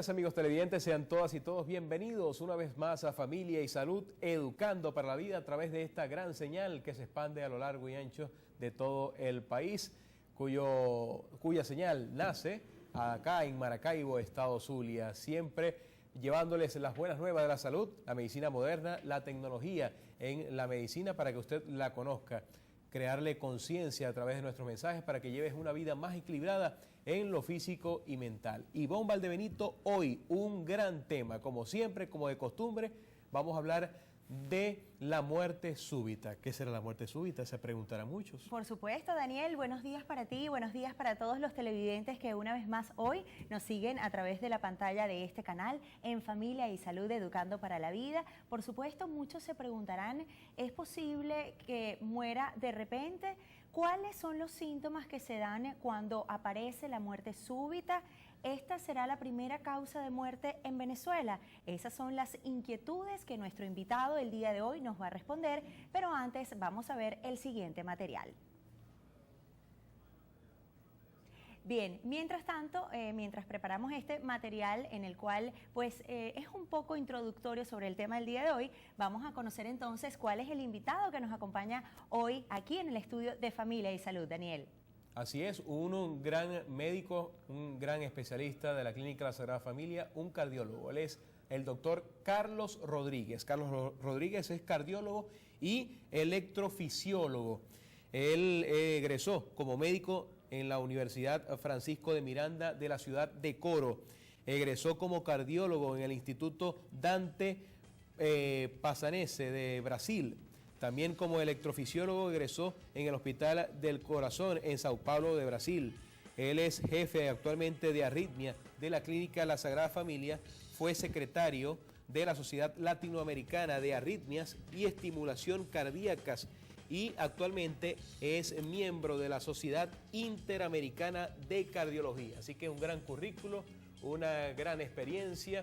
días, amigos televidentes, sean todas y todos bienvenidos una vez más a Familia y Salud, educando para la vida a través de esta gran señal que se expande a lo largo y ancho de todo el país, cuya señal nace acá en Maracaibo, estado Zulia, siempre llevándoles las buenas nuevas de la salud, la medicina moderna, la tecnología en la medicina para que usted la conozca, crearle conciencia a través de nuestros mensajes para que lleves una vida más equilibrada en lo físico y mental. Ivonne Valdebenito, hoy un gran tema, como siempre, como de costumbre, vamos a hablar de la muerte súbita. ¿Qué será la muerte súbita? Se preguntarán muchos. Por supuesto, Daniel, buenos días para ti, buenos días para todos los televidentes que una vez más hoy nos siguen a través de la pantalla de este canal en Familia y Salud, Educando para la Vida. Por supuesto, muchos se preguntarán, ¿es posible que muera de repente? ¿Cuáles son los síntomas que se dan cuando aparece la muerte súbita? ¿Esta será la primera causa de muerte en Venezuela? Esas son las inquietudes que nuestro invitado el día de hoy nos va a responder, pero antes vamos a ver el siguiente material. Bien, mientras tanto, mientras preparamos este material en el cual pues es un poco introductorio sobre el tema del día de hoy, vamos a conocer entonces cuál es el invitado que nos acompaña hoy aquí en el estudio de Familia y Salud, Daniel. Así es, un gran médico, un gran especialista de la Clínica La Sagrada Familia, un cardiólogo. Él es el doctor Carlos Rodríguez. Carlos Rodríguez es cardiólogo y electrofisiólogo. Él egresó como médico en la Universidad Francisco de Miranda de la ciudad de Coro. Egresó como cardiólogo en el Instituto Dante Passanese de Brasil. También como electrofisiólogo egresó en el Hospital del Corazón en Sao Paulo de Brasil. Él es jefe actualmente de arritmia de la Clínica La Sagrada Familia. Fue secretario de la Sociedad Latinoamericana de Arritmias y Estimulación Cardíacas y actualmente es miembro de la Sociedad Interamericana de Cardiología. Así que un gran currículo, una gran experiencia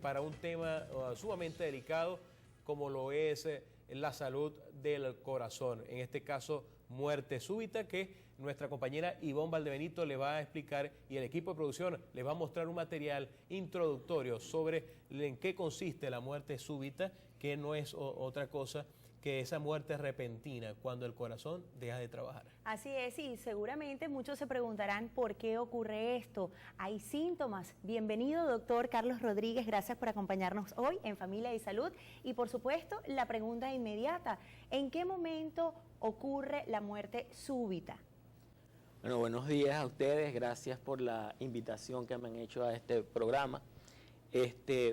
para un tema sumamente delicado como lo es la salud del corazón, en este caso muerte súbita, que nuestra compañera Ivonne Valdebenito le va a explicar y el equipo de producción le va a mostrar un material introductorio sobre en qué consiste la muerte súbita, que no es otra cosa que esa muerte repentina cuando el corazón deja de trabajar. Así es, y seguramente muchos se preguntarán por qué ocurre esto. ¿Hay síntomas? Bienvenido, doctor Carlos Rodríguez, gracias por acompañarnos hoy en Familia y Salud. Y por supuesto, la pregunta inmediata, ¿en qué momento ocurre la muerte súbita? Bueno, buenos días a ustedes, gracias por la invitación que me han hecho a este programa.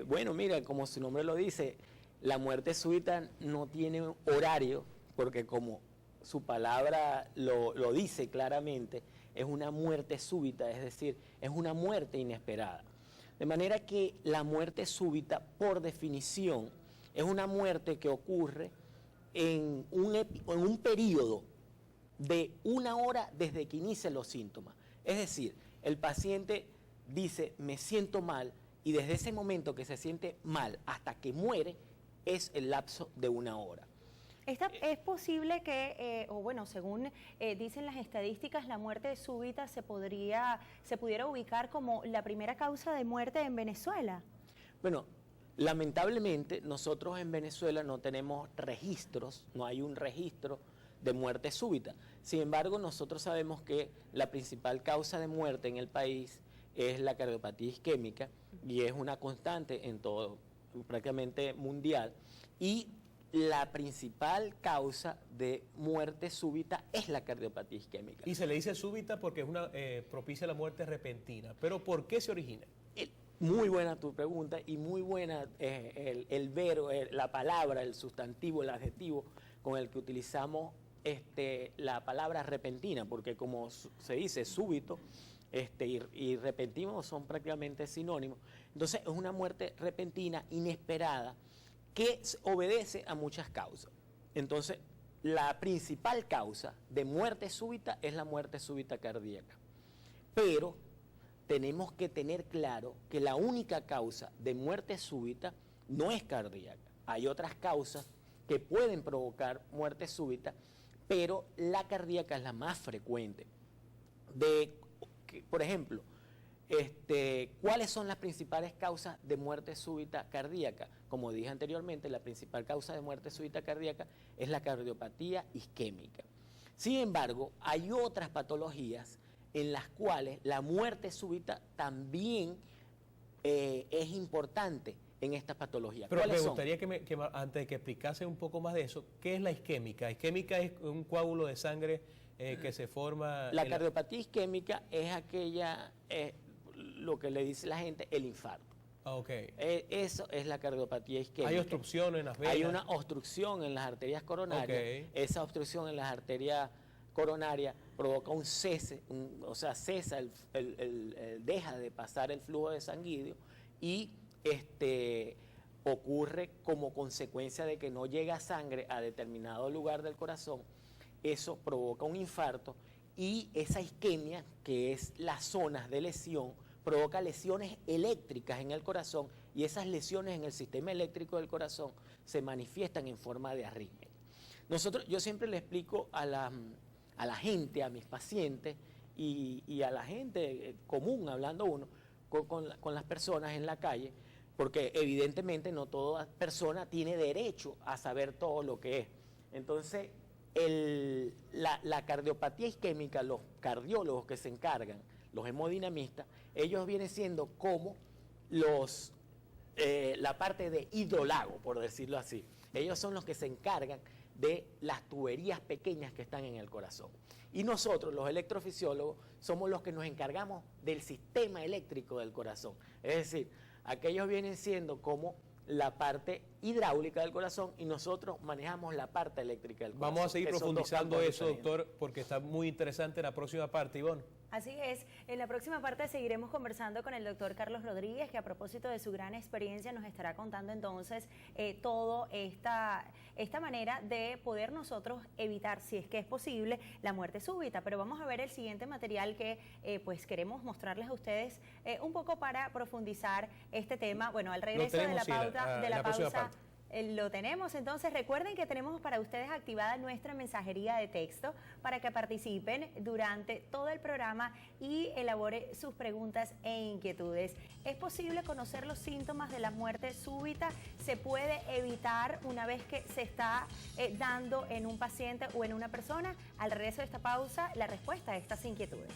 Bueno, mira, como su nombre lo dice, la muerte súbita no tiene horario, porque como su palabra lo dice claramente, es una muerte súbita, es decir, es una muerte inesperada. De manera que la muerte súbita, por definición, es una muerte que ocurre en un periodo de 1 hora desde que inician los síntomas. Es decir, el paciente dice, me siento mal, y desde ese momento que se siente mal hasta que muere, es el lapso de 1 hora. ¿Es posible que, o bueno, según dicen las estadísticas, la muerte súbita se pudiera ubicar como la primera causa de muerte en Venezuela? Bueno, lamentablemente nosotros en Venezuela no tenemos registros, no hay un registro de muerte súbita. Sin embargo, nosotros sabemos que la principal causa de muerte en el país es la cardiopatía isquémica y es una constante en todo, prácticamente mundial, y la principal causa de muerte súbita es la cardiopatía isquémica. Y se le dice súbita porque es propicia la muerte repentina, pero ¿por qué se origina? Muy buena tu pregunta y muy buena el verbo, la palabra, el sustantivo, el adjetivo con el que utilizamos la palabra repentina, porque como se dice súbito, y repentino son prácticamente sinónimos. Entonces es una muerte repentina, inesperada, que obedece a muchas causas. Entonces la principal causa de muerte súbita es la muerte súbita cardíaca. Pero tenemos que tener claro que la única causa de muerte súbita no es cardíaca. Hay otras causas que pueden provocar muerte súbita, pero la cardíaca es la más frecuente. Por ejemplo, ¿cuáles son las principales causas de muerte súbita cardíaca? Como dije anteriormente, la principal causa de muerte súbita cardíaca es la cardiopatía isquémica. Sin embargo, hay otras patologías en las cuales la muerte súbita también es importante en estas patologías. Pero me son? gustaría antes de que explicase un poco más de eso, ¿qué es la isquémica? Isquémica es un coágulo de sangre que se forma... La cardiopatía isquémica es aquella, lo que le dice la gente, el infarto. Okay. Eso es la cardiopatía isquémica. ¿Hay obstrucción en las venas? Hay una obstrucción en las arterias coronarias. Okay. Esa obstrucción en las arterias coronarias provoca un cese, o sea, cesa, deja de pasar el flujo de sanguíneo y ocurre como consecuencia de que no llega sangre a determinado lugar del corazón. Eso provoca un infarto y esa isquemia, que es las zonas de lesión, provoca lesiones eléctricas en el corazón y esas lesiones en el sistema eléctrico del corazón se manifiestan en forma de arritmia. Yo siempre le explico a la gente, a mis pacientes y a la gente común, hablando uno, con las personas en la calle, porque evidentemente no toda persona tiene derecho a saber todo lo que es. Entonces, la cardiopatía isquémica, los cardiólogos que se encargan, los hemodinamistas, ellos vienen siendo como la parte de hidrolago, por decirlo así. Ellos son los que se encargan de las tuberías pequeñas que están en el corazón. Y nosotros, los electrofisiólogos, somos los que nos encargamos del sistema eléctrico del corazón. Es decir, aquellos vienen siendo como la parte hidráulica del corazón y nosotros manejamos la parte eléctrica del corazón. Vamos a seguir profundizando eso, doctor, porque está muy interesante la próxima parte, Ivonne. Así es, en la próxima parte seguiremos conversando con el doctor Carlos Rodríguez, que a propósito de su gran experiencia nos estará contando entonces toda esta manera de poder nosotros evitar, si es que es posible, la muerte súbita. Pero vamos a ver el siguiente material que pues queremos mostrarles a ustedes un poco para profundizar este tema. Bueno, al regreso de la pausa, lo tenemos. Entonces recuerden que tenemos para ustedes activada nuestra mensajería de texto para que participen durante todo el programa y elabore sus preguntas e inquietudes. ¿Es posible conocer los síntomas de la muerte súbita? ¿Se puede evitar una vez que se está dando en un paciente o en una persona? Al regreso de esta pausa, la respuesta a estas inquietudes.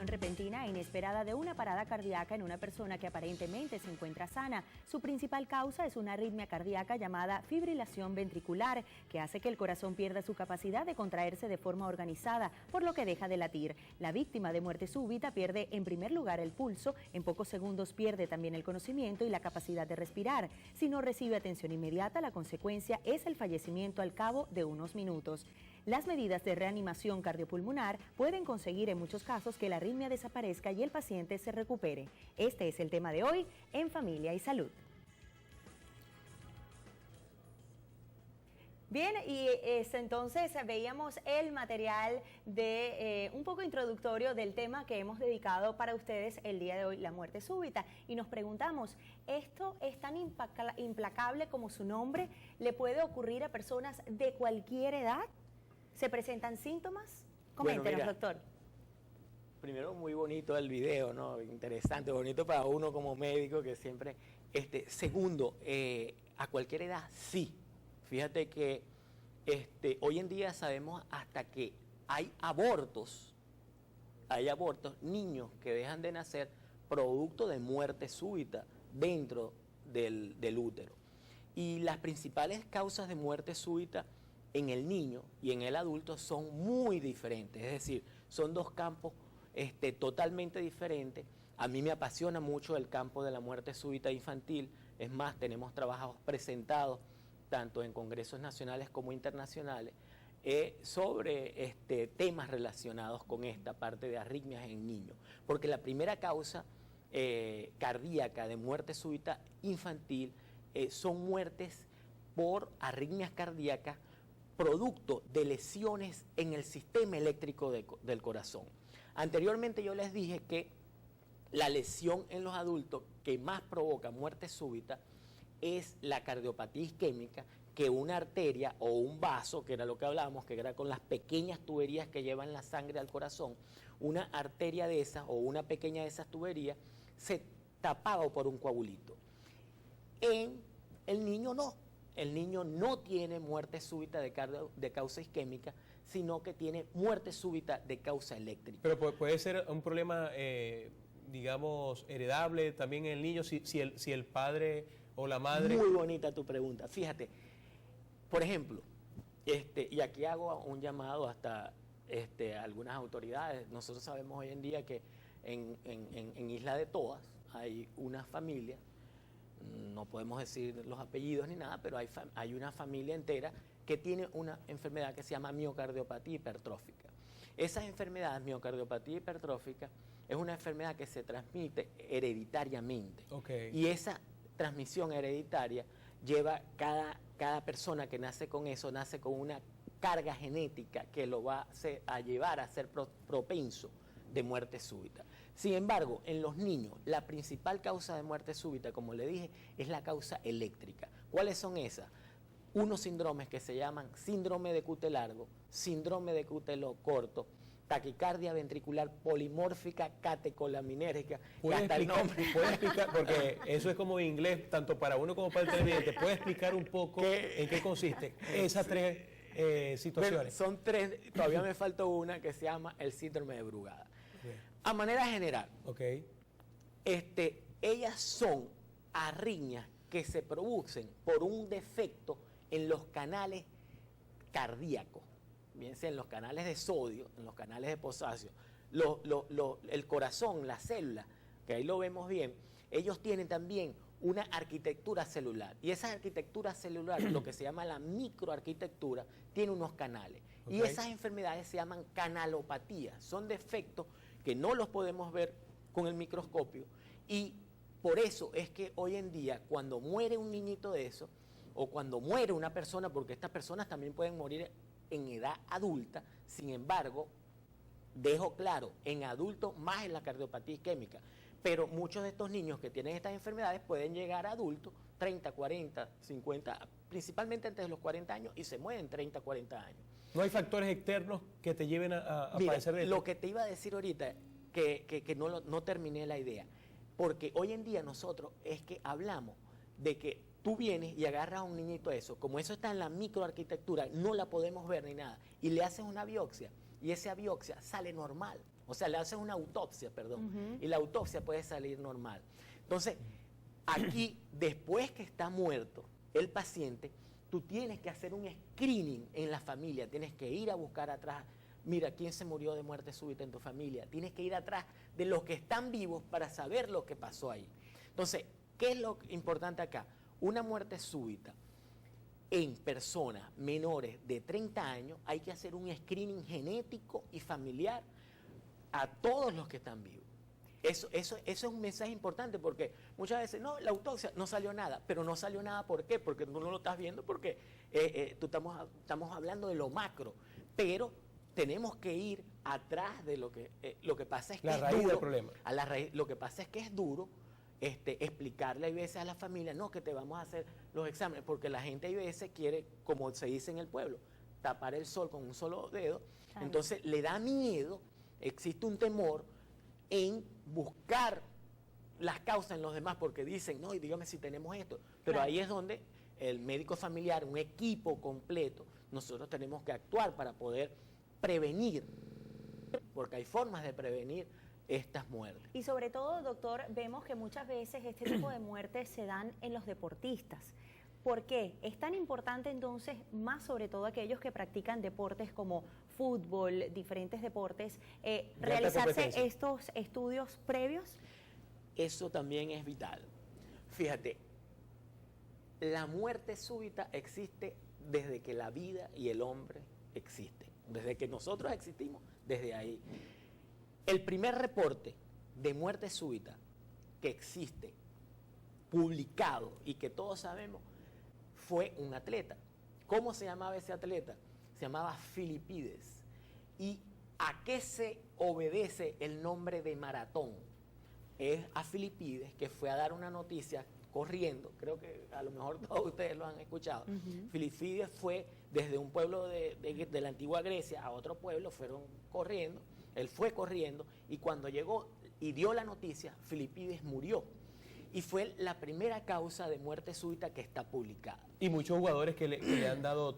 Repentina e inesperada de una parada cardíaca en una persona que aparentemente se encuentra sana. Su principal causa es una arritmia cardíaca llamada fibrilación ventricular, que hace que el corazón pierda su capacidad de contraerse de forma organizada, por lo que deja de latir. La víctima de muerte súbita pierde en primer lugar el pulso, en pocos segundos pierde también el conocimiento y la capacidad de respirar. Si no recibe atención inmediata, la consecuencia es el fallecimiento al cabo de unos minutos. Las medidas de reanimación cardiopulmonar pueden conseguir en muchos casos que la arritmia desaparezca y el paciente se recupere. Este es el tema de hoy en Familia y Salud. Bien, y entonces veíamos el material de un poco introductorio del tema que hemos dedicado para ustedes el día de hoy, la muerte súbita. Y nos preguntamos, ¿esto es tan implacable como su nombre? ¿Le puede ocurrir a personas de cualquier edad? ¿Se presentan síntomas? Coméntenos, doctor. Primero, muy bonito el video, ¿no? Interesante, bonito para uno como médico que siempre... Segundo, a cualquier edad, sí. Fíjate que hoy en día sabemos hasta que hay abortos, niños que dejan de nacer producto de muerte súbita dentro del útero. Y las principales causas de muerte súbita en el niño y en el adulto son muy diferentes, es decir, son dos campos totalmente diferente. A mí me apasiona mucho el campo de la muerte súbita infantil. Es más, tenemos trabajos presentados tanto en congresos nacionales como internacionales sobre temas relacionados con esta parte de arritmias en niños. Porque la primera causa cardíaca de muerte súbita infantil son muertes por arritmias cardíacas producto de lesiones en el sistema eléctrico del corazón. Anteriormente yo les dije que la lesión en los adultos que más provoca muerte súbita es la cardiopatía isquémica, que una arteria o un vaso, que era lo que hablábamos, que era con las pequeñas tuberías que llevan la sangre al corazón, una arteria de esas o una pequeña de esas tuberías se tapaba por un coagulito. En el niño no. El niño no tiene muerte súbita de causa isquémica, sino que tiene muerte súbita de causa eléctrica. Pero puede ser un problema, digamos, heredable también en el niño, si el padre o la madre... Muy bonita tu pregunta. Fíjate, por ejemplo, y aquí hago un llamado hasta algunas autoridades. Nosotros sabemos hoy en día que en Isla de Toas hay una familia, no podemos decir los apellidos ni nada, pero hay una familia entera que tiene una enfermedad que se llama miocardiopatía hipertrófica. Esa enfermedad, miocardiopatía hipertrófica, es una enfermedad que se transmite hereditariamente. Okay. Y esa transmisión hereditaria lleva cada persona que nace con eso, nace con una carga genética que lo va a llevar a ser propenso de muerte súbita. Sin embargo, en los niños, la principal causa de muerte súbita, como le dije, es la causa eléctrica. ¿Cuáles son esas? Unos síndromes que se llaman síndrome de QT largo, síndrome de QT corto, taquicardia ventricular polimórfica catecolaminérgica. ¿Puede explicar, porque eso es como en inglés, tanto para uno como para el televidente, ¿puede explicar un poco en qué consiste esas tres situaciones? Bueno, son tres, todavía me falta una que se llama el síndrome de Brugada. Okay. A manera general, ellas son arritmias que se producen por un defecto en los canales cardíacos, bien sea en los canales de sodio, en los canales de potasio, el corazón, las células, que ahí lo vemos bien, ellos tienen también una arquitectura celular. Y esa arquitectura celular, lo que se llama la microarquitectura, tiene unos canales. Y esas enfermedades se llaman canalopatías. Son defectos que no los podemos ver con el microscopio. Y por eso es que hoy en día, cuando muere un niñito de eso, o cuando muere una persona, porque estas personas también pueden morir en edad adulta, sin embargo, dejo claro, en adultos más en la cardiopatía isquémica, pero muchos de estos niños que tienen estas enfermedades pueden llegar a adultos, 30, 40, 50, principalmente antes de los 40 años, y se mueren 30, 40 años. ¿No hay factores externos que te lleven a padecer de esto? Lo que te iba a decir ahorita, que no terminé la idea, porque hoy en día nosotros es que hablamos de que tú vienes y agarras a un niñito eso, como eso está en la microarquitectura, no la podemos ver ni nada, y le haces una biopsia, y esa biopsia sale normal. O sea, le haces una autopsia, perdón, y la autopsia puede salir normal. Entonces, aquí, después que está muerto el paciente, tú tienes que hacer un screening en la familia, tienes que ir a buscar atrás, mira, ¿quién se murió de muerte súbita en tu familia? Tienes que ir atrás de los que están vivos para saber lo que pasó ahí. Entonces, ¿qué es lo importante acá? Una muerte súbita en personas menores de 30 años, hay que hacer un screening genético y familiar a todos los que están vivos. Eso es un mensaje importante, porque muchas veces, no, la autopsia no salió nada, pero no salió nada, ¿por qué? Porque tú no lo estás viendo, porque estamos hablando de lo macro, pero tenemos que ir atrás de lo que pasa es que la raíz del problema. A la raíz, lo que pasa es que es duro explicarle a veces a la familia, no, que te vamos a hacer los exámenes, porque la gente a veces quiere, como se dice en el pueblo, tapar el sol con un solo dedo, claro. Entonces le da miedo, existe un temor en buscar las causas en los demás, porque dicen, no, y dígame si tenemos esto, pero claro. Ahí es donde el médico familiar, un equipo completo, nosotros tenemos que actuar para poder prevenir, porque hay formas de prevenir estas muertes. Y sobre todo, doctor, vemos que muchas veces este tipo de muertes se dan en los deportistas. ¿Por qué? Es tan importante entonces, más sobre todo aquellos que practican deportes como fútbol, diferentes deportes, realizarse estos estudios previos. Eso también es vital. Fíjate, la muerte súbita existe desde que la vida y el hombre existen. Desde que nosotros existimos, desde ahí. El primer reporte de muerte súbita que existe, publicado y que todos sabemos, fue un atleta. ¿Cómo se llamaba ese atleta? Se llamaba Filipides. ¿Y a qué se obedece el nombre de maratón? Es a Filipides, que fue a dar una noticia corriendo, creo que a lo mejor todos ustedes lo han escuchado. Filipides fue desde un pueblo de la antigua Grecia a otro pueblo, fueron corriendo, él fue corriendo y cuando llegó y dio la noticia, Filipides murió. Y fue la primera causa de muerte súbita que está publicada. Y muchos jugadores que le han dado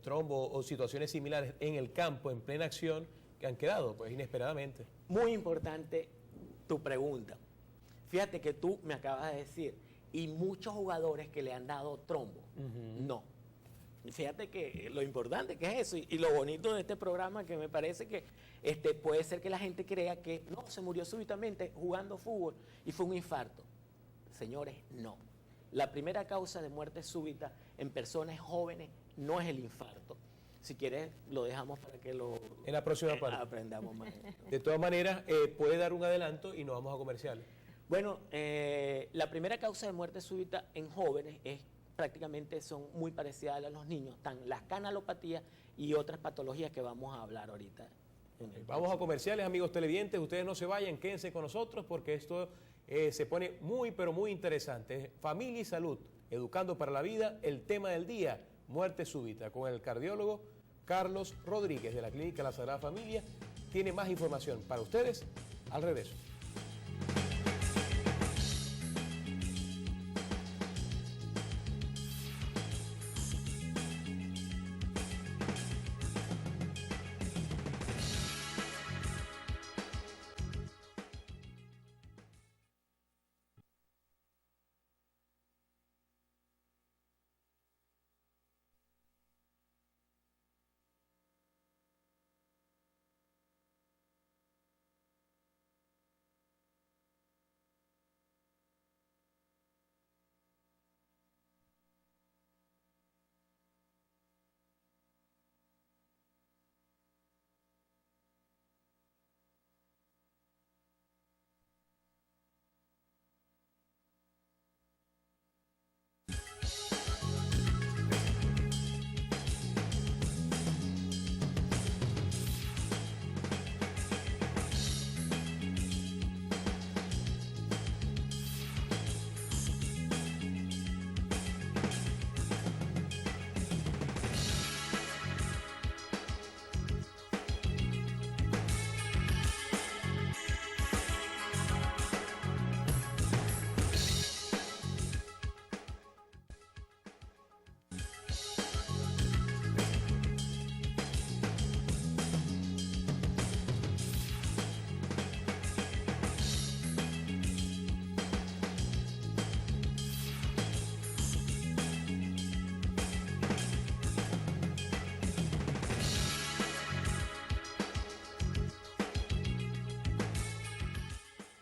trombo o situaciones similares en el campo, en plena acción, que han quedado pues inesperadamente. Muy importante tu pregunta. Fíjate que tú me acabas de decir, y muchos jugadores que le han dado trombo. No. Fíjate que lo importante que es eso, y lo bonito de este programa, que me parece que puede ser que la gente crea que no, se murió súbitamente jugando fútbol y fue un infarto. Señores, no. La primera causa de muerte súbita en personas jóvenes no es el infarto. Si quieres, lo dejamos para que lo en la próxima parte aprendamos más. De todas maneras, puede dar un adelanto y nos vamos a comerciales. Bueno, la primera causa de muerte súbita en jóvenes prácticamente son muy parecidas a los niños. Están las canalopatías y otras patologías que vamos a hablar ahorita. Vamos a comerciales, amigos televidentes. Ustedes no se vayan, quédense con nosotros porque esto se pone muy, pero muy interesante. Familia y salud, educando para la vida, el tema del día, muerte súbita, con el cardiólogo Carlos Rodríguez de la Clínica La Sagrada Familia. Tiene más información para ustedes al regreso.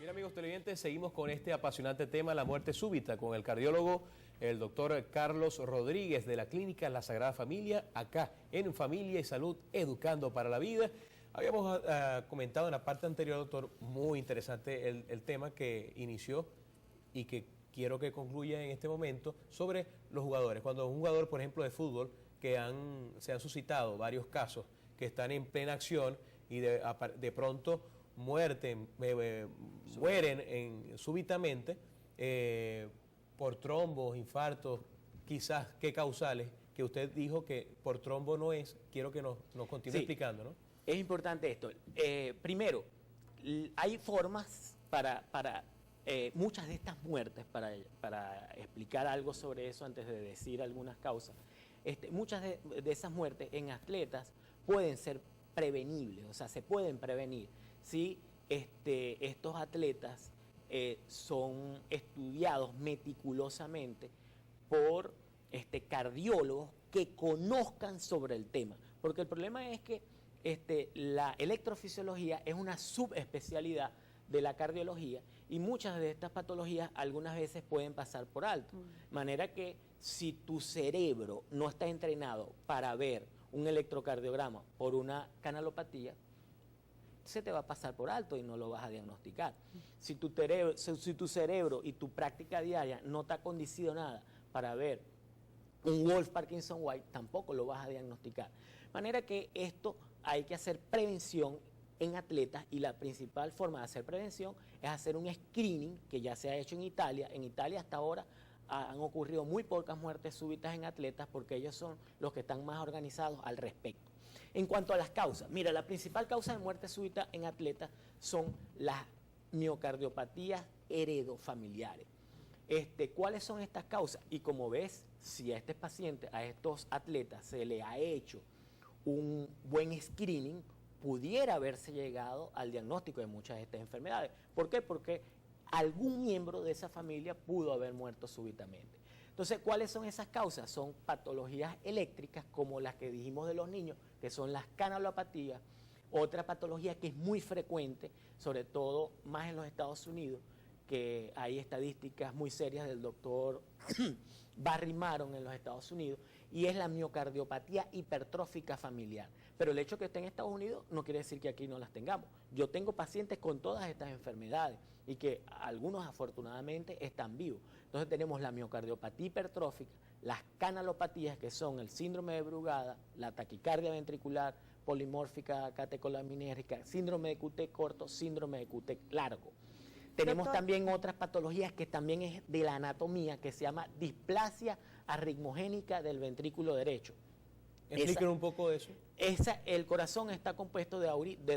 Amigos televidentes, seguimos con este apasionante tema, la muerte súbita, con el cardiólogo, el doctor Carlos Rodríguez de la Clínica La Sagrada Familia, acá en Familia y Salud, educando para la vida. Habíamos comentado en la parte anterior, doctor, muy interesante el tema que inició y que quiero que concluya en este momento sobre los jugadores. Cuando un jugador, por ejemplo, de fútbol, que se han suscitado varios casos que están en plena acción y de pronto mueren súbitamente por trombos, infartos, quizás qué causales, que usted dijo que por trombo no es, quiero que nos continúe explicando, ¿no? Es importante esto. Primero, hay formas para muchas de estas muertes, para explicar algo sobre eso antes de decir algunas causas, muchas de esas muertes en atletas pueden ser prevenibles, o sea, se pueden prevenir si estos atletas son estudiados meticulosamente por cardiólogos que conozcan sobre el tema, porque el problema es que la electrofisiología es una subespecialidad de la cardiología y muchas de estas patologías algunas veces pueden pasar por alto. De manera que si tu cerebro no está entrenado para ver un electrocardiograma por una canalopatía, se te va a pasar por alto y no lo vas a diagnosticar. Si tu cerebro y tu práctica diaria no está condicionada para ver un Wolff Parkinson White, tampoco lo vas a diagnosticar. De manera que esto hay que hacer prevención en atletas y la principal forma de hacer prevención es hacer un screening que ya se ha hecho en Italia. En Italia hasta ahora han ocurrido muy pocas muertes súbitas en atletas porque ellos son los que están más organizados al respecto. En cuanto a las causas, mira, la principal causa de muerte súbita en atletas son las miocardiopatías heredofamiliares. ¿Cuáles son estas causas? Y como ves, si a este paciente, a estos atletas se le ha hecho un buen screening, pudiera haberse llegado al diagnóstico de muchas de estas enfermedades. ¿Por qué? Porque algún miembro de esa familia pudo haber muerto súbitamente. Entonces, ¿cuáles son esas causas? Son patologías eléctricas como las que dijimos de los niños, que son las canalopatías. Otra patología que es muy frecuente, sobre todo más en los Estados Unidos, que hay estadísticas muy serias del doctor Barry Maron en los Estados Unidos, y es la miocardiopatía hipertrófica familiar. Pero el hecho de que esté en Estados Unidos no quiere decir que aquí no las tengamos. Yo tengo pacientes con todas estas enfermedades y que algunos afortunadamente están vivos. Entonces tenemos la miocardiopatía hipertrófica, las canalopatías, que son el síndrome de Brugada, la taquicardia ventricular polimórfica catecolaminérgica, síndrome de QT corto, síndrome de QT largo. Tenemos también otras patologías que también es de la anatomía, que se llama displasia arritmogénica del ventrículo derecho. Explíquenos un poco de eso. El corazón está compuesto de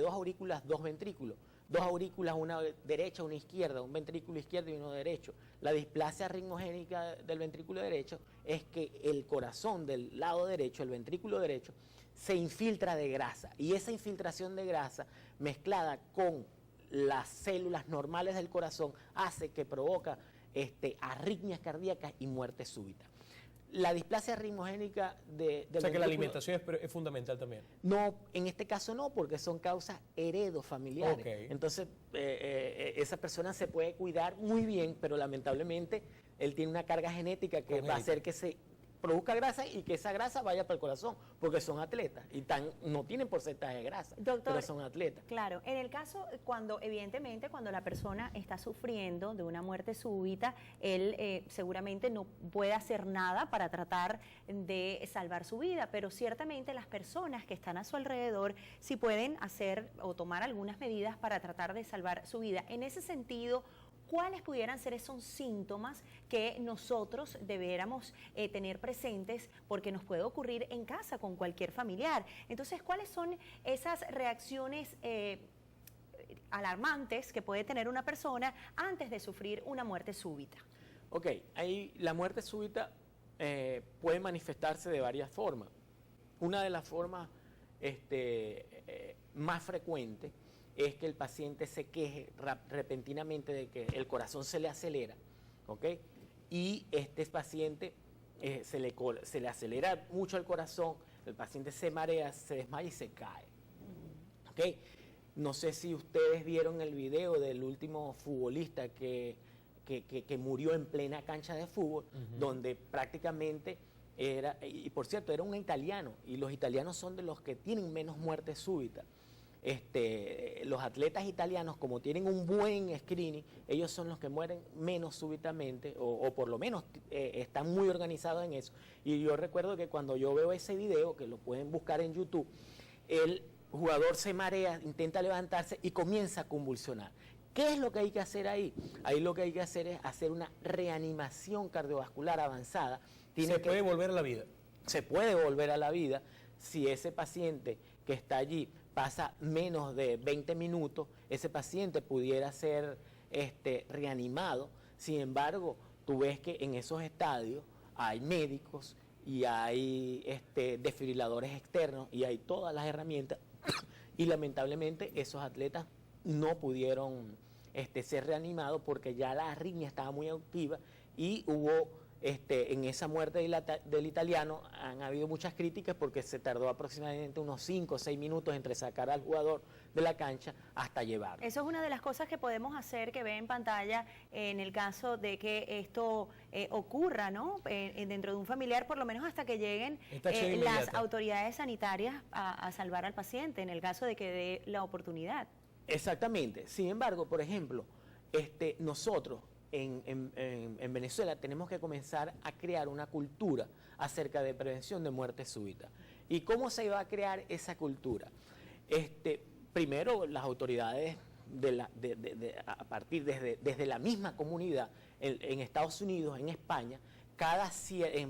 dos aurículas, dos ventrículos. Dos aurículas, una derecha, una izquierda, un ventrículo izquierdo y uno derecho. La displasia arritmogénica del ventrículo derecho es que el corazón del lado derecho, el ventrículo derecho, se infiltra de grasa. Y esa infiltración de grasa mezclada con las células normales del corazón hace que provoca arritmias cardíacas y muerte súbita. La displasia arritmogénica del o sea que la alimentación es fundamental también. No, en este caso no, porque son causas heredofamiliares. Okay. Entonces, esa persona se puede cuidar muy bien, pero lamentablemente él tiene una carga genética que va a hacer que se produzca grasa y que esa grasa vaya para el corazón, porque son atletas y no tienen porcentaje de grasa, doctor, pero son atletas. Claro, en el caso evidentemente cuando la persona está sufriendo de una muerte súbita, él seguramente no puede hacer nada para tratar de salvar su vida, pero ciertamente las personas que están a su alrededor sí pueden hacer o tomar algunas medidas para tratar de salvar su vida. En ese sentido, ¿cuáles pudieran ser esos síntomas que nosotros debiéramos tener presentes? Porque nos puede ocurrir en casa con cualquier familiar. Entonces, ¿cuáles son esas reacciones alarmantes que puede tener una persona antes de sufrir una muerte súbita? Ok, ahí la muerte súbita puede manifestarse de varias formas. Una de las formas más frecuentes es que el paciente se queje repentinamente de que el corazón se le acelera, ¿ok? Y este paciente se le acelera mucho el corazón, el paciente se marea, se desmaya y se cae, ¿ok? No sé si ustedes vieron el video del último futbolista que murió en plena cancha de fútbol, donde prácticamente era, y por cierto, era un italiano, y los italianos son de los que tienen menos muertes súbitas. Los atletas italianos, como tienen un buen screening, ellos son los que mueren menos súbitamente, o por lo menos están muy organizados en eso. Y yo recuerdo que cuando yo veo ese video, que lo pueden buscar en YouTube, el jugador se marea, intenta levantarse y comienza a convulsionar. ¿Qué es lo que hay que hacer ahí? Ahí lo que hay que hacer es hacer una reanimación cardiovascular avanzada. ¿Se puede volver a la vida? Se puede volver a la vida si ese paciente que está allí pasa menos de 20 minutos, ese paciente pudiera ser reanimado. Sin embargo, tú ves que en esos estadios hay médicos y hay desfibriladores externos y hay todas las herramientas y lamentablemente esos atletas no pudieron ser reanimados porque ya la arritmia estaba muy activa y hubo en esa muerte del italiano han habido muchas críticas porque se tardó aproximadamente unos 5 o 6 minutos entre sacar al jugador de la cancha hasta llevarlo. Eso es una de las cosas que podemos hacer, que ve en pantalla, en el caso de que esto ocurra, ¿no? Dentro de un familiar, por lo menos hasta que lleguen las autoridades sanitarias a salvar al paciente, en el caso de que dé la oportunidad. Exactamente. Sin embargo, por ejemplo, nosotros en Venezuela tenemos que comenzar a crear una cultura acerca de prevención de muerte súbita. ¿Y cómo se va a crear esa cultura? Primero, las autoridades a partir desde la misma comunidad en Estados Unidos, en España,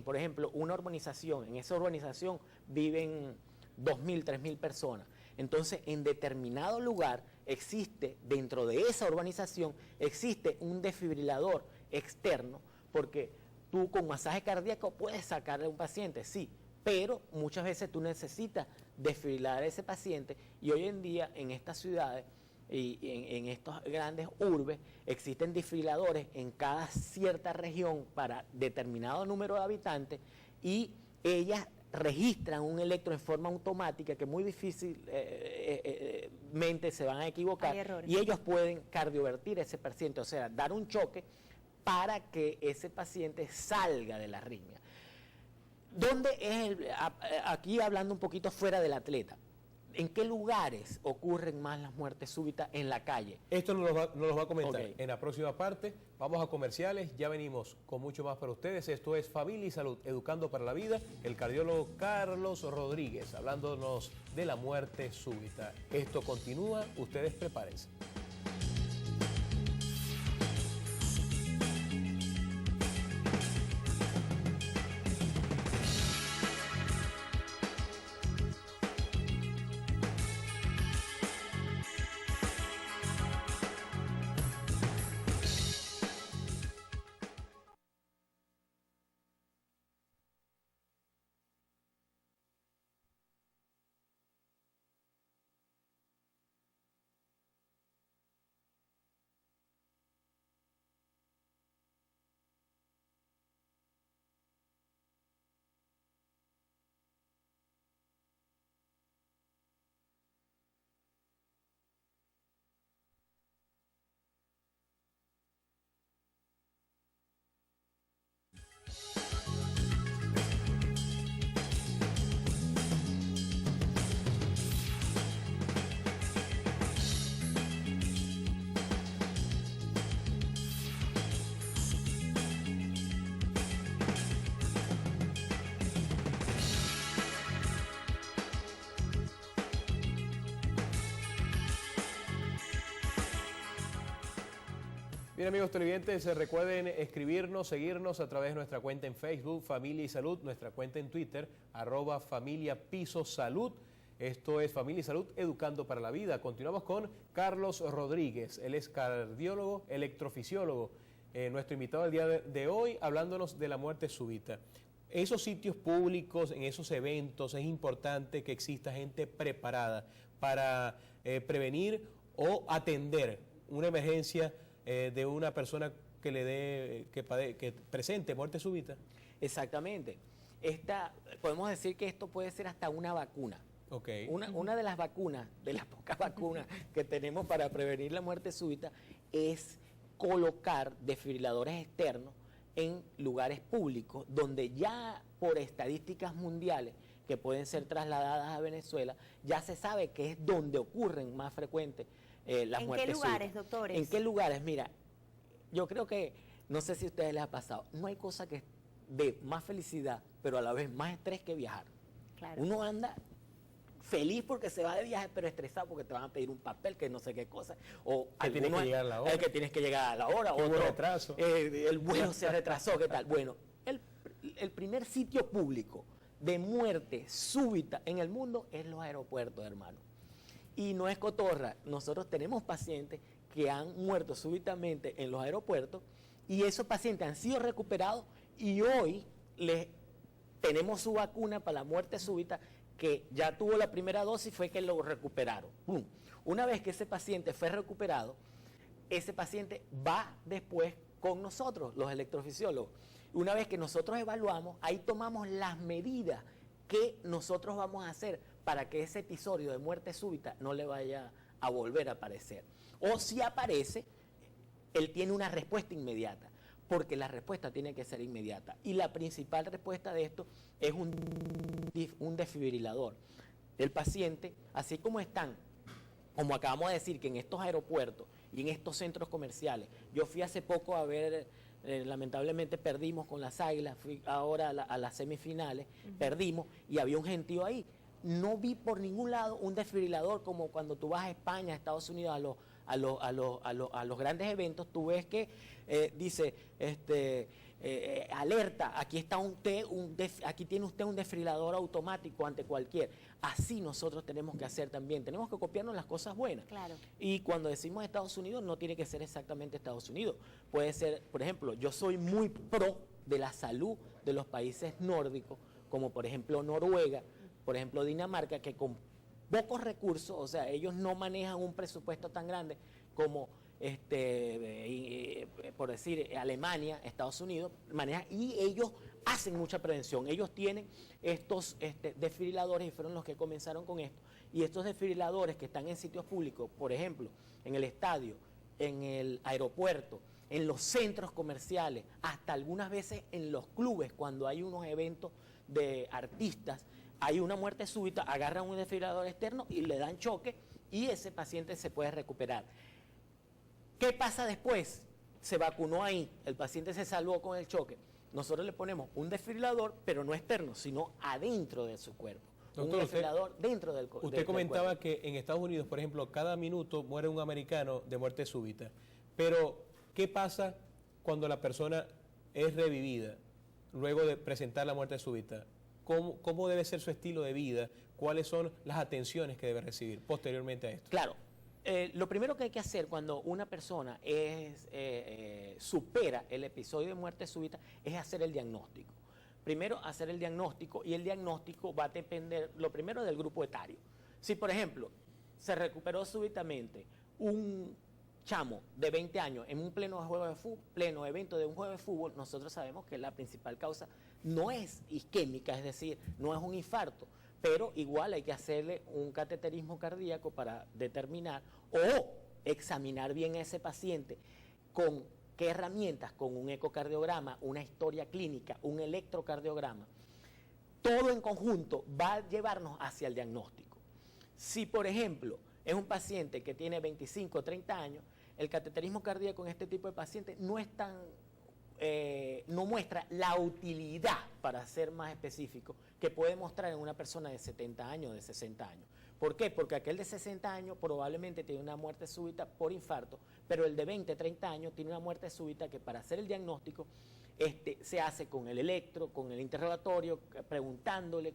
por ejemplo, una urbanización, en esa urbanización viven 2.000, 3.000 personas. Entonces, en determinado lugar existe, dentro de esa urbanización, existe un desfibrilador externo, porque tú con masaje cardíaco puedes sacarle a un paciente, sí, pero muchas veces tú necesitas desfibrilar a ese paciente, y hoy en día en estas ciudades y en estos grandes urbes existen desfibriladores en cada cierta región para determinado número de habitantes, y ellas registran un electro en forma automática que muy difícilmente se van a equivocar, y ellos pueden cardiovertir a ese paciente, o sea, dar un choque para que ese paciente salga de la arritmia. ¿Dónde es aquí hablando un poquito fuera del atleta? ¿En qué lugares ocurren más las muertes súbitas en la calle? Esto nos lo va a comentar en la próxima parte. Vamos a comerciales, ya venimos con mucho más para ustedes. Esto es Familia y Salud, Educando para la Vida. El cardiólogo Carlos Rodríguez, hablándonos de la muerte súbita. Esto continúa, ustedes prepárense. Bien, amigos televidentes, recuerden escribirnos, seguirnos a través de nuestra cuenta en Facebook, Familia y Salud, nuestra cuenta en Twitter, @familia_salud. Esto es Familia y Salud, Educando para la Vida. Continuamos con Carlos Rodríguez, él es cardiólogo, electrofisiólogo, nuestro invitado del día de hoy, hablándonos de la muerte súbita. Esos sitios públicos, en esos eventos, es importante que exista gente preparada para prevenir o atender una emergencia de una persona que presente muerte súbita. Exactamente. Podemos decir que esto puede ser hasta una vacuna. Okay. Una de las vacunas, de las pocas vacunas que tenemos para prevenir la muerte súbita, es colocar desfibriladores externos en lugares públicos, donde ya por estadísticas mundiales que pueden ser trasladadas a Venezuela, ya se sabe que es donde ocurren más frecuentes las muertes súbitas. ¿En qué lugares, doctores? ¿En qué lugares? Mira, yo creo que, no sé si a ustedes les ha pasado, no hay cosa que dé más felicidad, pero a la vez más estrés que viajar. Claro. Uno anda feliz porque se va de viaje, pero estresado porque te van a pedir un papel, que no sé qué cosa. O que tienes que llegar a la hora. Que tienes que llegar a la hora. Hubo retraso. El vuelo se retrasó, ¿qué tal? Bueno, el primer sitio público de muerte súbita en el mundo es los aeropuertos, hermano. Y no es cotorra, nosotros tenemos pacientes que han muerto súbitamente en los aeropuertos, y esos pacientes han sido recuperados, y hoy tenemos su vacuna para la muerte súbita, que ya tuvo la primera dosis, fue que lo recuperaron. ¡Pum! Una vez que ese paciente fue recuperado, ese paciente va después con nosotros, los electrofisiólogos. Una vez que nosotros evaluamos, ahí tomamos las medidas que nosotros vamos a hacer para que ese episodio de muerte súbita no le vaya a volver a aparecer. O si aparece, él tiene una respuesta inmediata, porque la respuesta tiene que ser inmediata. Y la principal respuesta de esto es un desfibrilador. El paciente, así como están, como acabamos de decir, que en estos aeropuertos y en estos centros comerciales, yo fui hace poco a ver, lamentablemente perdimos con las Águilas, fui ahora a las semifinales, perdimos y había un gentío ahí. No vi por ningún lado un desfibrilador como cuando tú vas a España, a Estados Unidos, a los grandes eventos, tú ves que dice, alerta, aquí está aquí tiene usted un desfibrilador automático ante cualquier. Así nosotros tenemos que hacer también, tenemos que copiarnos las cosas buenas. Claro. Y cuando decimos Estados Unidos, no tiene que ser exactamente Estados Unidos. Puede ser, por ejemplo, yo soy muy pro de la salud de los países nórdicos, como por ejemplo Noruega, por ejemplo Dinamarca, que con pocos recursos, o sea, ellos no manejan un presupuesto tan grande como, por decir, Alemania, Estados Unidos, manejan, y ellos hacen mucha prevención. Ellos tienen estos desfibriladores y fueron los que comenzaron con esto. Y estos desfibriladores que están en sitios públicos, por ejemplo, en el estadio, en el aeropuerto, en los centros comerciales, hasta algunas veces en los clubes, cuando hay unos eventos de artistas, hay una muerte súbita, agarran un desfibrilador externo y le dan choque y ese paciente se puede recuperar. ¿Qué pasa después? Se vacunó ahí, el paciente se salvó con el choque. Nosotros le ponemos un desfibrilador, pero no externo, sino adentro de su cuerpo. Doctor, un desfibrilador dentro del cuerpo. Usted comentaba que en Estados Unidos, por ejemplo, cada minuto muere un americano de muerte súbita. Pero, ¿qué pasa cuando la persona es revivida luego de presentar la muerte súbita? ¿Cómo debe ser su estilo de vida? ¿Cuáles son las atenciones que debe recibir posteriormente a esto? Claro, lo primero que hay que hacer cuando una persona supera el episodio de muerte súbita es hacer el diagnóstico. Primero, hacer el diagnóstico, y el diagnóstico va a depender, lo primero, del grupo etario. Si, por ejemplo, se recuperó súbitamente un chamo de 20 años en un pleno evento de un juego de fútbol, nosotros sabemos que la principal causa no es isquémica, es decir, no es un infarto, pero igual hay que hacerle un cateterismo cardíaco para determinar o examinar bien a ese paciente con qué herramientas, con un ecocardiograma, una historia clínica, un electrocardiograma. Todo en conjunto va a llevarnos hacia el diagnóstico. Si, por ejemplo, es un paciente que tiene 25 o 30 años, el cateterismo cardíaco en este tipo de pacientes no es tan, no muestra la utilidad, para ser más específico, que puede mostrar en una persona de 70 años o de 60 años. ¿Por qué? Porque aquel de 60 años probablemente tiene una muerte súbita por infarto, pero el de 20, 30 años tiene una muerte súbita que para hacer el diagnóstico se hace con el electro, con el interrogatorio, preguntándole,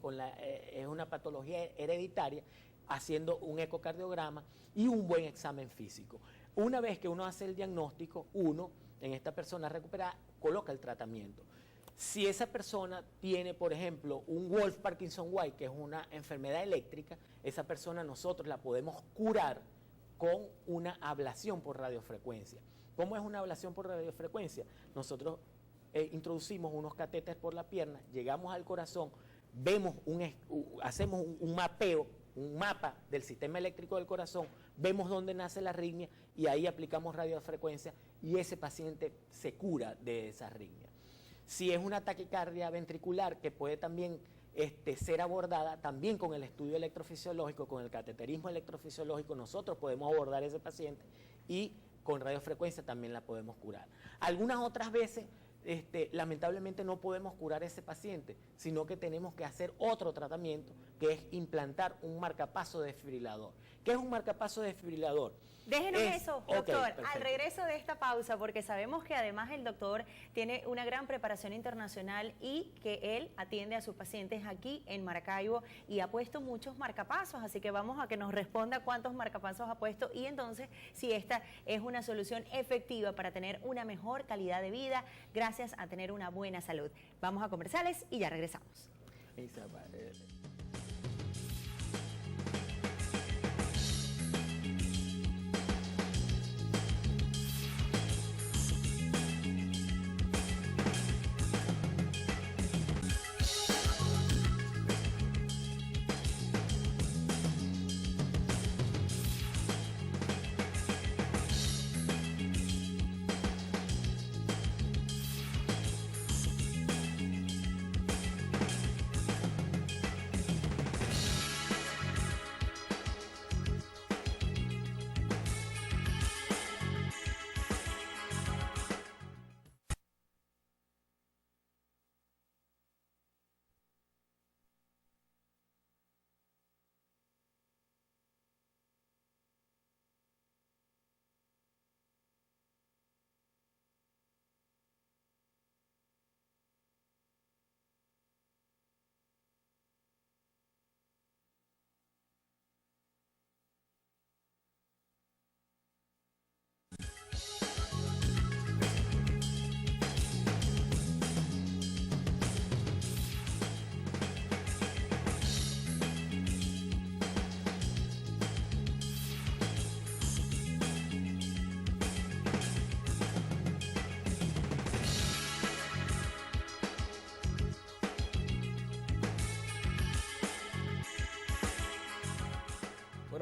es una patología hereditaria, haciendo un ecocardiograma y un buen examen físico. Una vez que uno hace el diagnóstico, en esta persona recuperada, coloca el tratamiento. Si esa persona tiene, por ejemplo, un Wolff-Parkinson-White, que es una enfermedad eléctrica, esa persona nosotros la podemos curar con una ablación por radiofrecuencia. ¿Cómo es una ablación por radiofrecuencia? Nosotros introducimos unos catéteres por la pierna, llegamos al corazón, hacemos un mapeo, un mapa del sistema eléctrico del corazón, vemos dónde nace la arritmia y ahí aplicamos radiofrecuencia y ese paciente se cura de esa arritmia. Si es una taquicardia ventricular que puede también ser abordada, también con el estudio electrofisiológico, con el cateterismo electrofisiológico, nosotros podemos abordar a ese paciente y con radiofrecuencia también la podemos curar. Algunas otras veces, lamentablemente no podemos curar a ese paciente, sino que tenemos que hacer otro tratamiento, que es implantar un marcapaso desfibrilador. ¿Qué es un marcapaso desfibrilador? Déjenos eso, doctor, Okay, al regreso de esta pausa, porque sabemos que además el doctor tiene una gran preparación internacional y que él atiende a sus pacientes aquí en Maracaibo y ha puesto muchos marcapasos, así que vamos a que nos responda cuántos marcapasos ha puesto y entonces si esta es una solución efectiva para tener una mejor calidad de vida gracias a tener una buena salud. Vamos a comerciales y ya regresamos.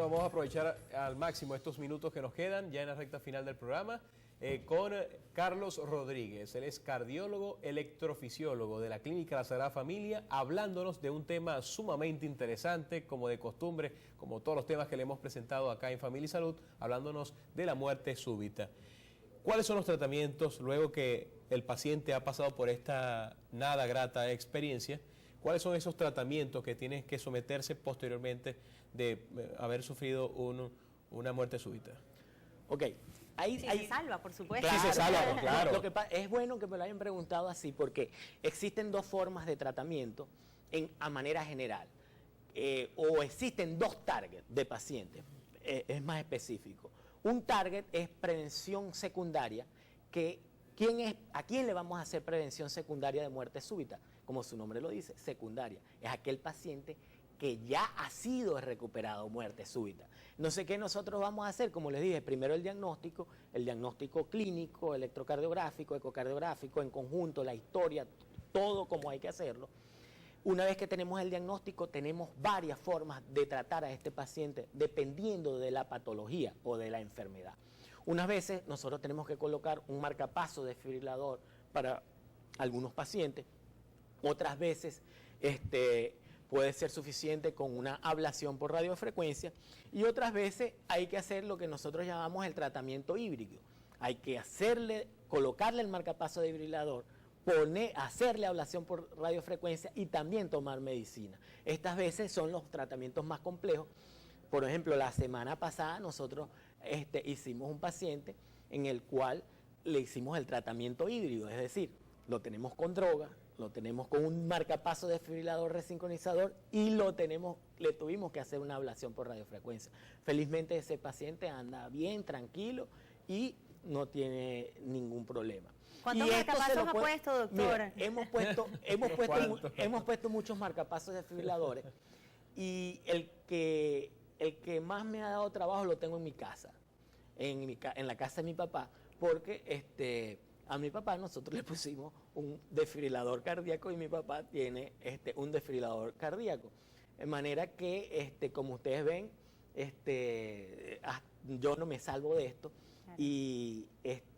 vamos a aprovechar al máximo estos minutos que nos quedan ya en la recta final del programa con Carlos Rodríguez. Él es cardiólogo electrofisiólogo de la Clínica La Sagrada Familia, hablándonos de un tema sumamente interesante, como de costumbre, como todos los temas que le hemos presentado acá en Familia y Salud, hablándonos de la muerte súbita. ¿Cuáles son los tratamientos luego que el paciente ha pasado por esta nada grata experiencia? ¿Cuáles son esos tratamientos que tienen que someterse posteriormente de haber sufrido una muerte súbita? Ok. Se salva, por supuesto. Sí, se salva, claro. Es bueno que me lo hayan preguntado así porque existen dos formas de tratamiento a manera general. O existen dos targets de pacientes. Es más específico. Un target es prevención secundaria, ¿a quién le vamos a hacer prevención secundaria de muerte súbita? Como su nombre lo dice, secundaria. Es aquel paciente que ya ha sido recuperado muerte súbita. No sé qué nosotros vamos a hacer, como les dije, primero el diagnóstico clínico, electrocardiográfico, ecocardiográfico, en conjunto, la historia, todo como hay que hacerlo. Una vez que tenemos el diagnóstico, tenemos varias formas de tratar a este paciente dependiendo de la patología o de la enfermedad. Unas veces nosotros tenemos que colocar un marcapaso desfibrilador para algunos pacientes, otras veces puede ser suficiente con una ablación por radiofrecuencia y otras veces hay que hacer lo que nosotros llamamos el tratamiento híbrido. Hay que colocarle el marcapaso desfibrilador, hacerle ablación por radiofrecuencia y también tomar medicina. Estas veces son los tratamientos más complejos. Por ejemplo, la semana pasada nosotros hicimos un paciente en el cual le hicimos el tratamiento híbrido, es decir, lo tenemos con droga, lo tenemos con un marcapaso desfibrilador resincronizador y le tuvimos que hacer una ablación por radiofrecuencia. Felizmente ese paciente anda bien, tranquilo y no tiene ningún problema. ¿Cuántos marcapasos ha puesto, doctor? Mira, hemos puesto muchos marcapasos desfibriladores y el que más me ha dado trabajo lo tengo en mi casa, en la casa de mi papá, porque a mi papá nosotros le pusimos un desfibrilador cardíaco y mi papá tiene un desfibrilador cardíaco. De manera que, como ustedes ven, yo no me salvo de esto. Y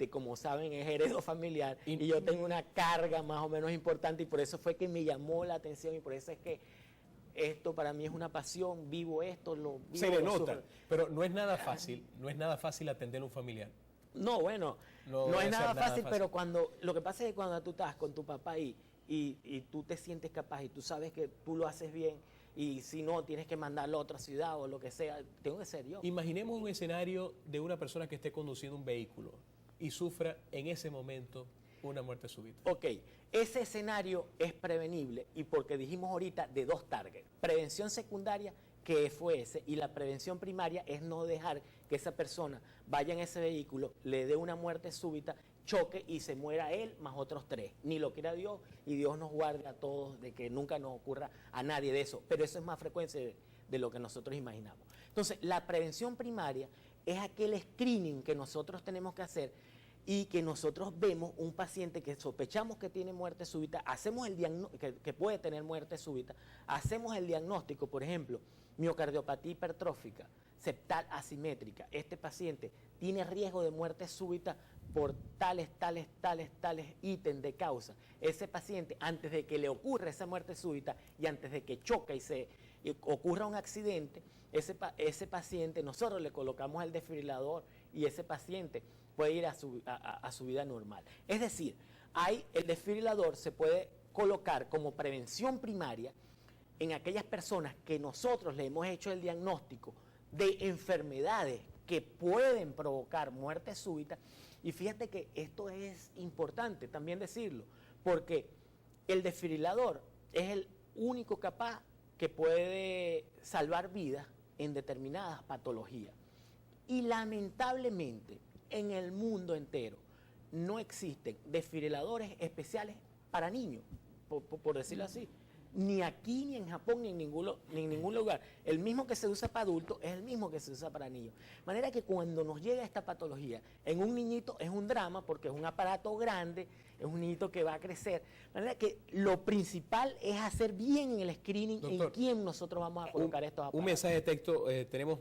como saben es heredo familiar y yo tengo una carga más o menos importante y por eso fue que me llamó la atención y por eso es que esto para mí es una pasión, vivo esto, lo vivo. Se le nota, pero no es nada fácil atender a un familiar. No, bueno, no es nada fácil, pero lo que pasa es que cuando tú estás con tu papá y tú te sientes capaz y tú sabes que tú lo haces bien y si no tienes que mandarlo a otra ciudad o lo que sea, tengo que ser yo. Imaginemos un escenario de una persona que esté conduciendo un vehículo y sufra en ese momento una muerte súbita. Ok, ese escenario es prevenible y porque dijimos ahorita de dos targets, prevención secundaria que fue ese y la prevención primaria es no dejar que esa persona vaya en ese vehículo, le dé una muerte súbita, choque y se muera él más otros 3. Ni lo quiera Dios y Dios nos guarde a todos de que nunca nos ocurra a nadie de eso. Pero eso es más frecuente de lo que nosotros imaginamos. Entonces, la prevención primaria es aquel screening que nosotros tenemos que hacer y que nosotros vemos un paciente que sospechamos que tiene muerte súbita, hacemos el que puede tener muerte súbita, hacemos el diagnóstico, por ejemplo, miocardiopatía hipertrófica, septal asimétrica. Este paciente tiene riesgo de muerte súbita por tales ítems de causa. Ese paciente, antes de que le ocurra esa muerte súbita y antes de que choque y ocurra un accidente, ese paciente, nosotros le colocamos el desfibrilador y ese paciente puede ir a su vida normal. Es decir, el desfibrilador se puede colocar como prevención primaria en aquellas personas que nosotros le hemos hecho el diagnóstico de enfermedades que pueden provocar muerte súbita. Y fíjate que esto es importante también decirlo, porque el desfibrilador es el único capaz que puede salvar vidas en determinadas patologías. Y lamentablemente, en el mundo entero, no existen desfibriladores especiales para niños, por decirlo así. ni aquí, ni en Japón, ni en ningún lugar. El mismo que se usa para adultos es el mismo que se usa para niños. De manera que cuando nos llega esta patología, en un niñito es un drama porque es un aparato grande, es un niñito que va a crecer. De manera que lo principal es hacer bien en el screening, doctor, en quién nosotros vamos a colocar estos aparatos. Un mensaje de texto,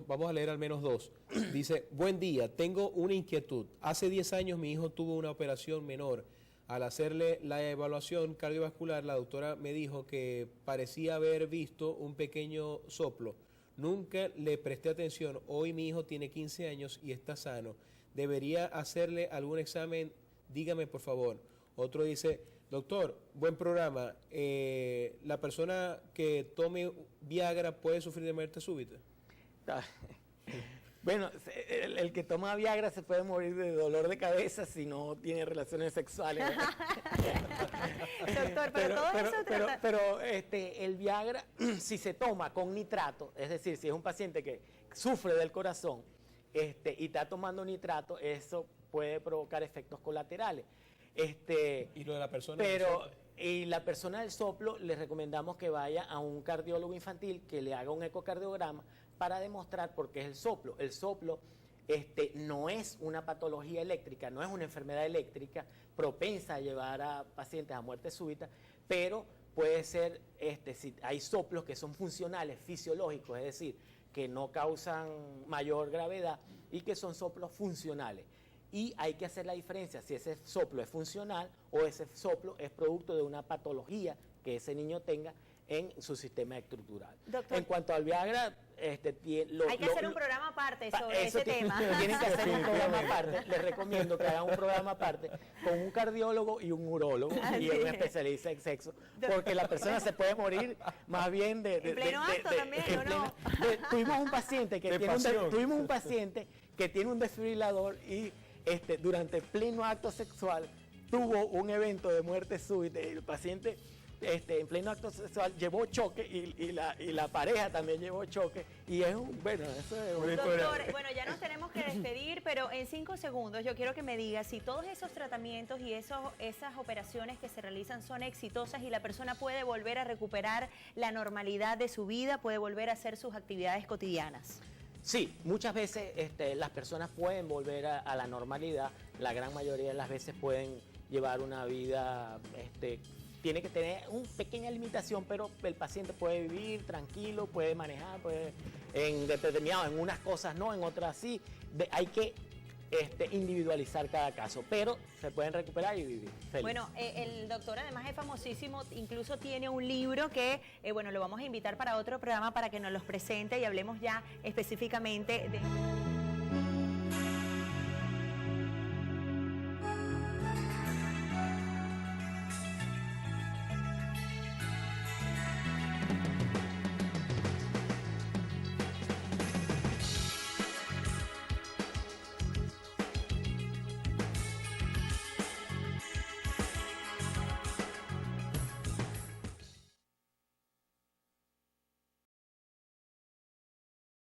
vamos a leer al menos dos. Dice, buen día, tengo una inquietud. Hace 10 años mi hijo tuvo una operación menor. Al hacerle la evaluación cardiovascular, la doctora me dijo que parecía haber visto un pequeño soplo. Nunca le presté atención. Hoy mi hijo tiene 15 años y está sano. ¿Debería hacerle algún examen? Dígame, por favor. Otro dice, doctor, buen programa. ¿La persona que tome Viagra puede sufrir de muerte súbita? Bueno, el que toma Viagra se puede morir de dolor de cabeza si no tiene relaciones sexuales. Doctor, pero el Viagra, si se toma con nitrato, es decir, si es un paciente que sufre del corazón y está tomando nitrato, eso puede provocar efectos colaterales. ¿Y lo de la persona? Y la persona del soplo, le recomendamos que vaya a un cardiólogo infantil que le haga un ecocardiograma para demostrar por qué es el soplo. El soplo no es una patología eléctrica, no es una enfermedad eléctrica propensa a llevar a pacientes a muerte súbita, pero puede ser, si hay soplos que son funcionales, fisiológicos, es decir, que no causan mayor gravedad y que son soplos funcionales. Y hay que hacer la diferencia si ese soplo es funcional o ese soplo es producto de una patología que ese niño tenga en su sistema estructural. Doctor, en cuanto al Viagra, hay que hacer un programa aparte sobre ese tema. Tienen que hacer un programa aparte. Les recomiendo que hagan un programa aparte con un cardiólogo y un urólogo y un especialista en sexo, porque la persona se puede morir más bien de en pleno acto también, ¿o no? Tuvimos un paciente que tiene un desfibrilador y durante pleno acto sexual tuvo un evento de muerte súbita y el paciente en pleno acto sexual llevó choque y la pareja también llevó choque y es eso es un... Doctor, bueno, ya nos tenemos que despedir, pero en 5 segundos yo quiero que me diga si todos esos tratamientos y esas operaciones que se realizan son exitosas y la persona puede volver a recuperar la normalidad de su vida, puede volver a hacer sus actividades cotidianas. Sí, muchas veces las personas pueden volver a la normalidad, la gran mayoría de las veces pueden llevar una vida, tiene que tener una pequeña limitación, pero el paciente puede vivir tranquilo, puede manejar, en unas cosas no, en otras sí, hay que individualizar cada caso, pero se pueden recuperar y vivir feliz. Bueno, el doctor además es famosísimo, incluso tiene un libro que, lo vamos a invitar para otro programa para que nos los presente y hablemos ya específicamente de...